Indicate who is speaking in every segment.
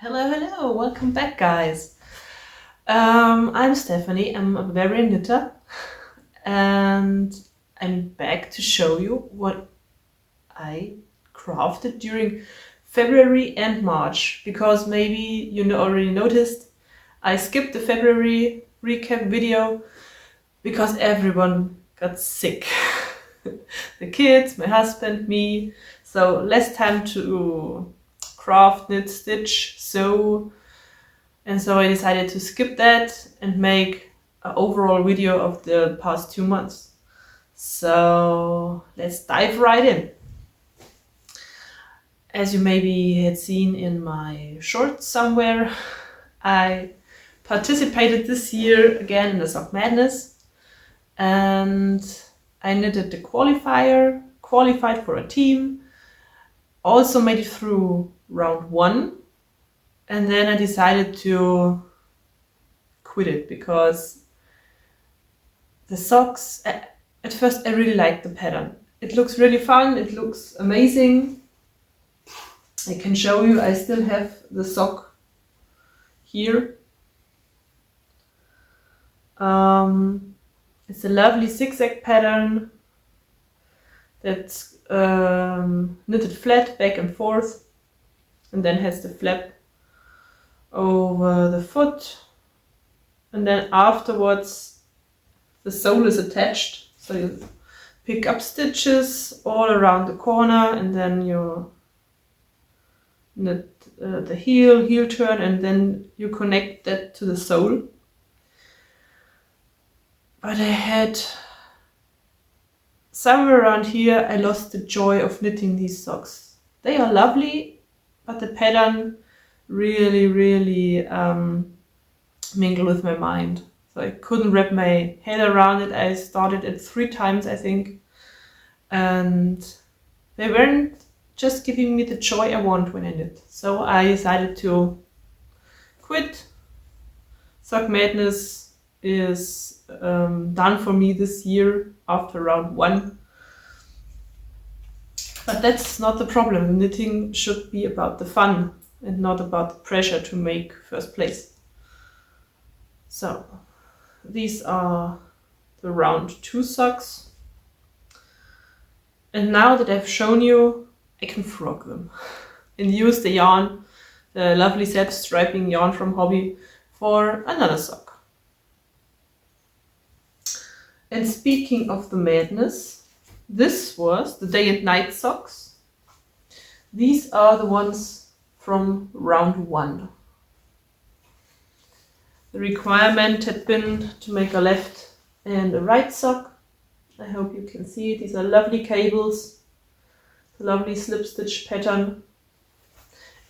Speaker 1: Hello, welcome back, guys. I'm Stephanie, I'm a Bavarian knitter, and I'm back to show you what I crafted during February and March, because maybe you already noticed I skipped the February recap video because everyone got sick. The kids, my husband, me, so less time to craft, knit, stitch, sew, and so I decided to skip that and make an overall video of the past 2 months. So let's dive right in. As you maybe had seen in my shorts somewhere, I participated this year again in the SockMadness, and I knitted the qualifier, qualified for a team, also made it through round 1, and then I decided to quit it because the socks, at first I really liked the pattern. It looks really fun, it looks amazing. I can show you, I still have the sock here. It's a lovely zigzag pattern that's knitted flat back and forth, and then has the flap over the foot, and then afterwards the sole is attached, so you pick up stitches all around the corner, and then you knit the heel turn, and then you connect that to the sole. But I had somewhere around here I lost the joy of knitting these socks. They are lovely, but the pattern really mingled with my mind. So I couldn't wrap my head around it. I started it 3 times, I think, and they weren't just giving me the joy I want when I knit. So I decided to quit. SockMadness is done for me this year after round 1. But that's not the problem. Knitting should be about the fun and not about the pressure to make first place. So these are the round 2 socks. And now that I've shown you, I can frog them and use the yarn, the lovely self-striping yarn from Hobby, for another sock. And speaking of the madness, this was the day and night socks. These are the ones from round 1. The requirement had been to make a left and a right sock. I hope you can see it. These are lovely cables, the lovely slip stitch pattern,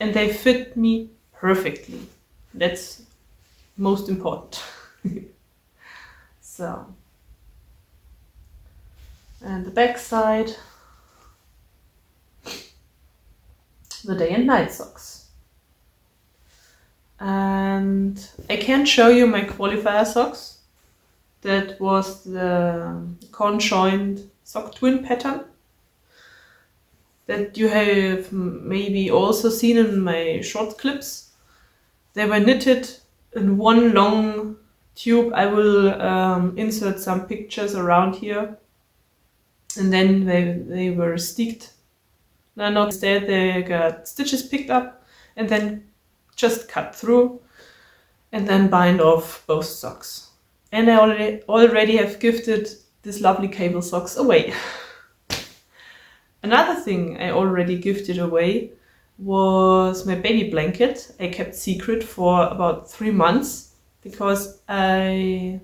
Speaker 1: and they fit me perfectly. That's most important. So, and the back side, the day and night socks. And I can't show you my qualifier socks. That was the conjoined sock twin pattern that you have maybe also seen in my short clips. They were knitted in one long tube. I will insert some pictures around here. And then they were sticked. No, not instead, they got stitches picked up and then just cut through and then bind off both socks. And I already have gifted these lovely cable socks away. Another thing I already gifted away was my baby blanket. I kept secret for about 3 months because I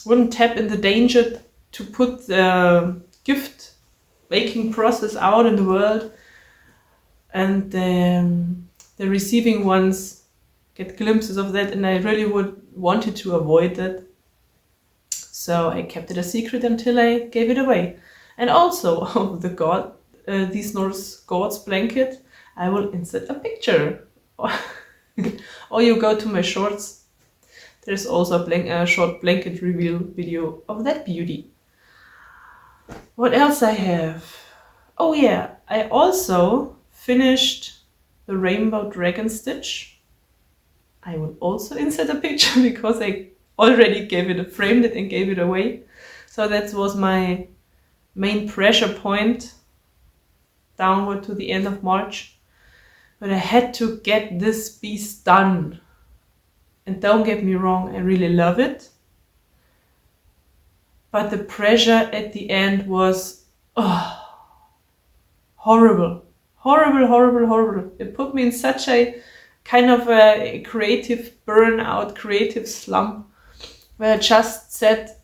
Speaker 1: wouldn't tap in the danger to put the gift making process out in the world, and the receiving ones get glimpses of that, and I really wanted to avoid that. So I kept it a secret until I gave it away. And also of the these Norse gods blanket, I will insert a picture. Or you go to my shorts. There's also a short blanket reveal video of that beauty. What else I have? Oh yeah, I also finished the rainbow dragon stitch. I will also insert a picture because I already gave it, framed it and gave it away. So that was my main pressure point downward to the end of March. But I had to get this piece done. And don't get me wrong, I really love it. But the pressure at the end was horrible. Horrible, horrible, horrible. It put me in such a kind of a creative burnout, creative slump, where I just sat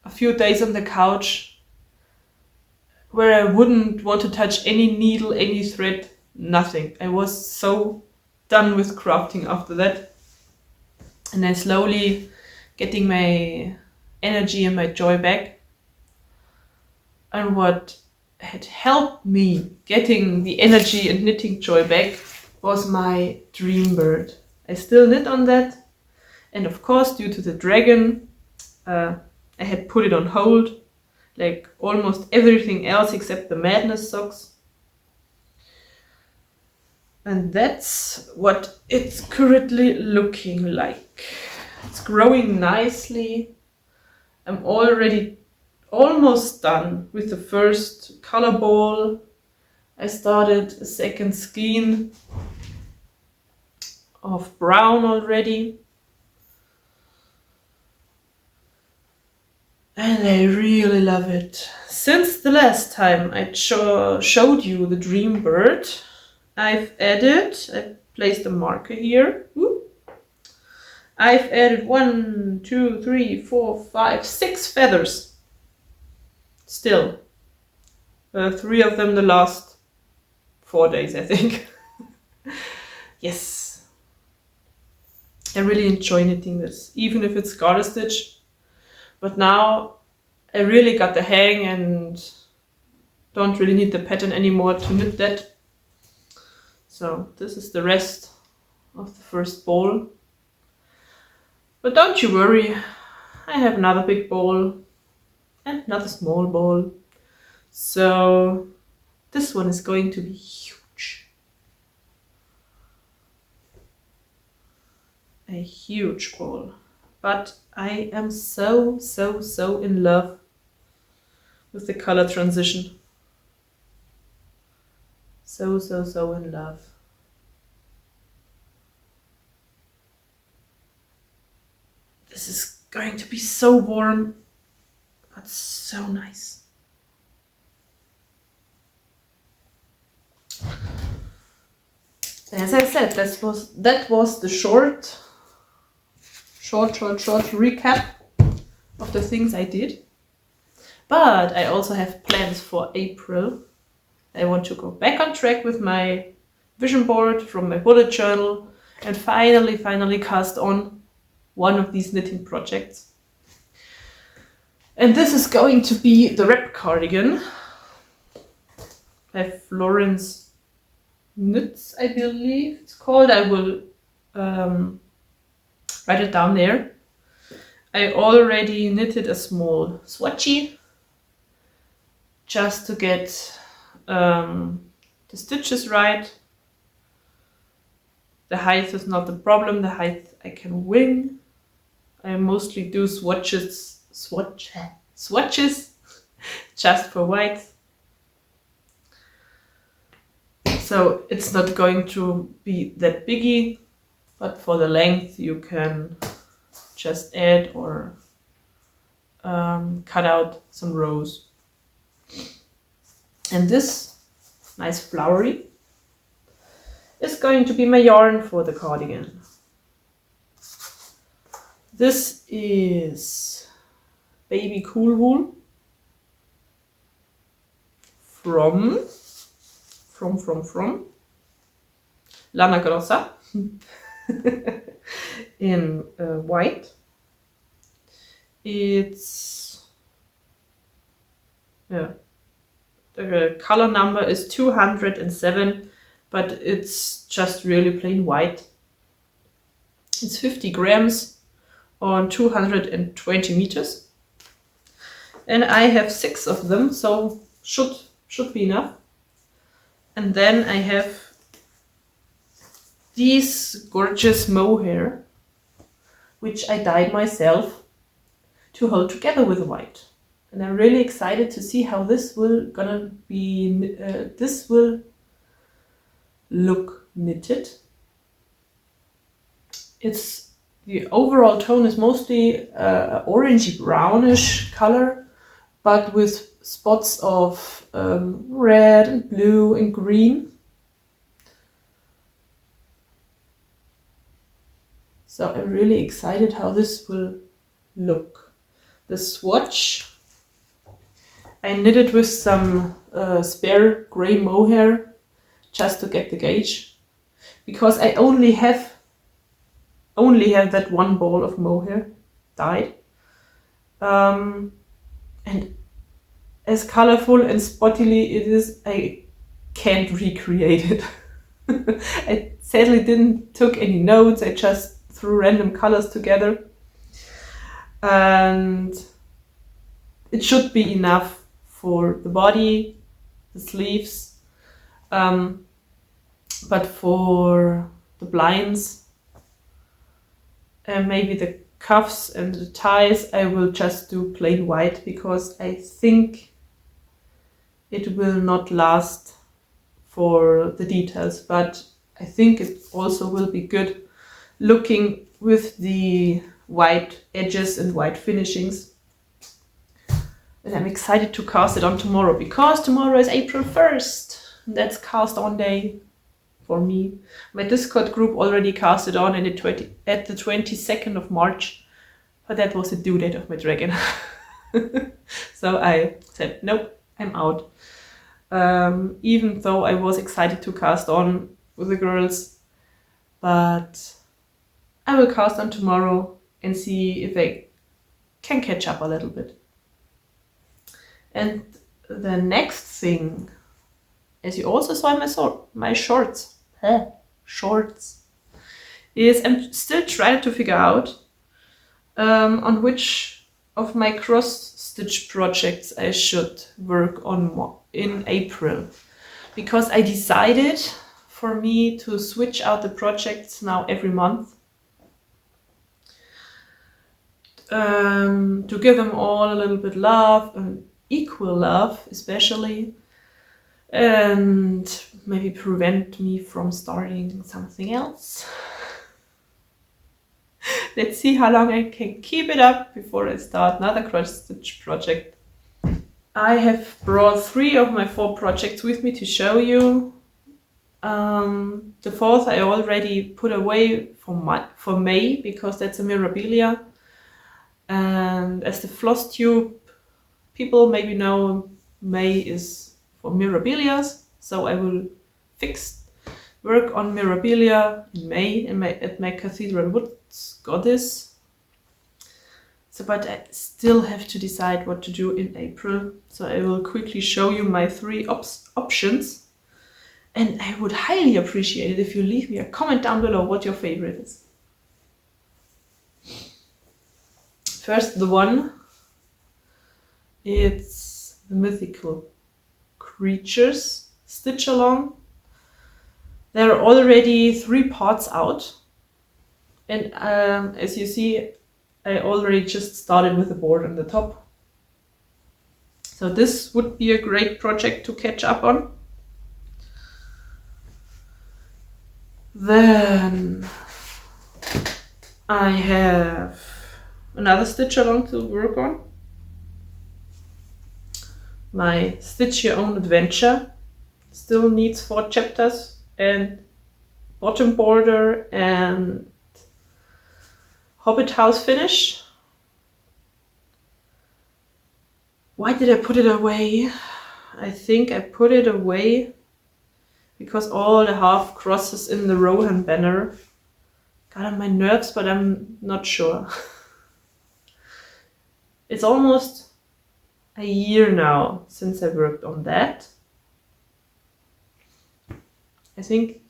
Speaker 1: a few days on the couch, where I wouldn't want to touch any needle, any thread, nothing. I was so done with crafting after that. And then slowly getting my energy and my joy back. And what had helped me getting the energy and knitting joy back was my dream bird. I still knit on that. And of course, due to the dragon, I had put it on hold, like almost everything else except the Madness socks. And that's what it's currently looking like. It's growing nicely. I'm already almost done with the first color ball. I started a second skein of brown already. And I really love it. Since the last time I showed you the dream bird, I placed a marker here. I've added 1, 2, 3, 4, 5, 6 feathers. Still. 3 of them the last 4 days, I think. Yes. I really enjoy knitting this, even if it's garter stitch. But now I really got the hang and don't really need the pattern anymore to knit that. So this is the rest of the first ball. But don't you worry, I have another big ball and another small ball. So this one is going to be huge. A huge ball. But I am so in love with the color transition. So in love. This is going to be so warm, but so nice. As I said, that was the short recap of the things I did. But I also have plans for April. I want to go back on track with my vision board from my bullet journal and finally cast on one of these knitting projects. And this is going to be the wrap cardigan by Florence Knits, I believe it's called. I will write it down there. I already knitted a small swatchy just to get the stitches right. The height is not the problem, the height I can wing. I mostly do swatches just for white. So it's not going to be that biggie, but for the length you can just add or cut out some rows. And this nice flowery is going to be my yarn for the cardigan. This is Baby Cool Wool from Lana Grossa in white. It's the color number is 207, but it's just really plain white. It's 50 grams on 220 meters. And I have 6 of them, so should be enough. And then I have these gorgeous mohair, which I dyed myself to hold together with white. And I'm really excited to see how this will look knitted. The overall tone is mostly orangey brownish color, but with spots of red and blue and green. So I'm really excited how this will look. The swatch, I knitted with some spare gray mohair just to get the gauge, because I only have that one ball of mohair dyed. And as colorful and spottily it is, I can't recreate it. I sadly didn't took any notes, I just threw random colors together. And it should be enough for the body, the sleeves, but for the blinds, and maybe the cuffs and the ties, I will just do plain white, because I think it will not last for the details, but I think it also will be good looking with the white edges and white finishings. And I'm excited to cast it on tomorrow, because tomorrow is April 1st. That's cast on day for me. My Discord group already cast it on at the 22nd of March, but that was the due date of my dragon. So I said, nope, I'm out. Even though I was excited to cast on with the girls, but I will cast on tomorrow and see if I can catch up a little bit. And the next thing, as you also saw in my shorts, is I'm still trying to figure out on which of my cross-stitch projects I should work on in April. Because I decided for me to switch out the projects now every month. To give them all a little bit love, and equal love especially, and maybe prevent me from starting something else. Let's see how long I can keep it up before I start another cross-stitch project. I have brought 3 of my 4 projects with me to show you. The 4th I already put away for May, because that's a Mirabilia. And as the floss tube people maybe know, May is for Mirabilias, so I will work on Mirabilia in May at my Cathedral Woods Goddess. So, but I still have to decide what to do in April, so I will quickly show you my 3 options, and I would highly appreciate it if you leave me a comment down below what your favorite is. First, the one, it's the Mythical Creatures Stitch Along. There are already 3 parts out, and as you see, I already just started with the board on the top. So this would be a great project to catch up on. Then I have another stitch along to work on. My Stitch Your Own Adventure still needs 4 chapters and bottom border and Hobbit house finish. Why did I put it away? I think I put it away because all the half crosses in the Rohan banner got on my nerves, but I'm not sure. It's almost a year now since I worked on that. I think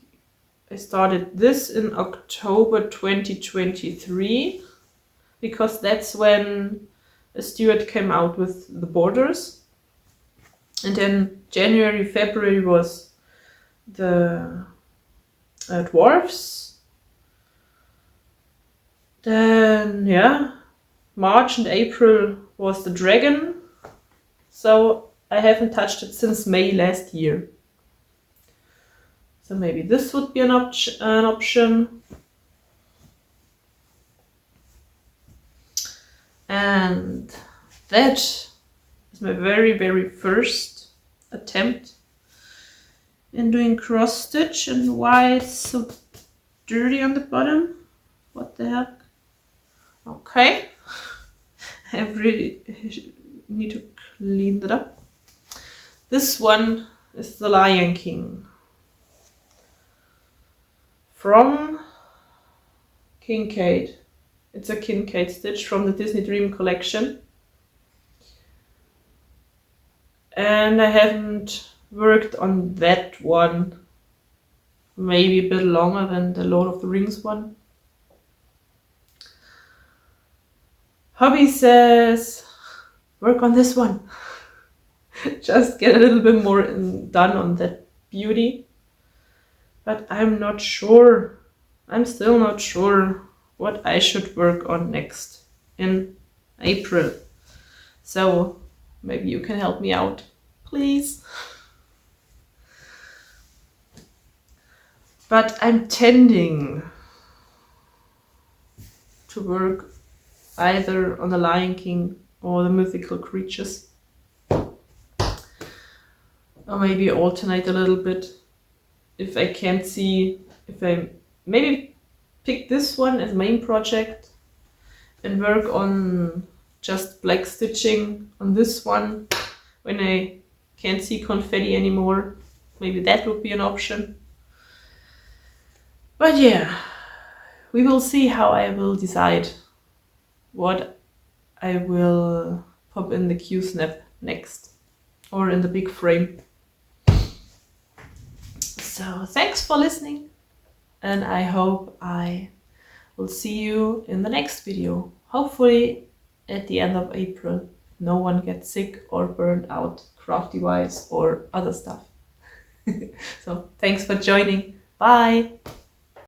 Speaker 1: I started this in October 2023, because that's when Stuart came out with the borders. And then January, February was the dwarfs. Then, yeah, March and April was the dragon. So I haven't touched it since May last year. So maybe this would be an option. And that is my very, very first attempt in doing cross stitch. And why it's so dirty on the bottom? What the heck? Okay. I really need to clean that up. This one is the Lion King from Kincaid. It's a Kincaid stitch from the Disney Dream collection. And I haven't worked on that one. Maybe a bit longer than the Lord of the Rings one. Hobby says, work on this one. Just get a little bit more done on that beauty. But I'm not sure. I'm still not sure what I should work on next in April. So maybe you can help me out, please. But I'm tending to work either on the Lion King or the mythical creatures. Or maybe alternate a little bit. If I can't see, if I maybe pick this one as main project and work on just black stitching on this one when I can't see confetti anymore. Maybe that would be an option. But yeah, we will see how I will decide what I will pop in the Q-snap next or in the big frame. So thanks for listening, and I hope I will see you in the next video. Hopefully at the end of April, no one gets sick or burned out crafty wise or other stuff. So thanks for joining. Bye.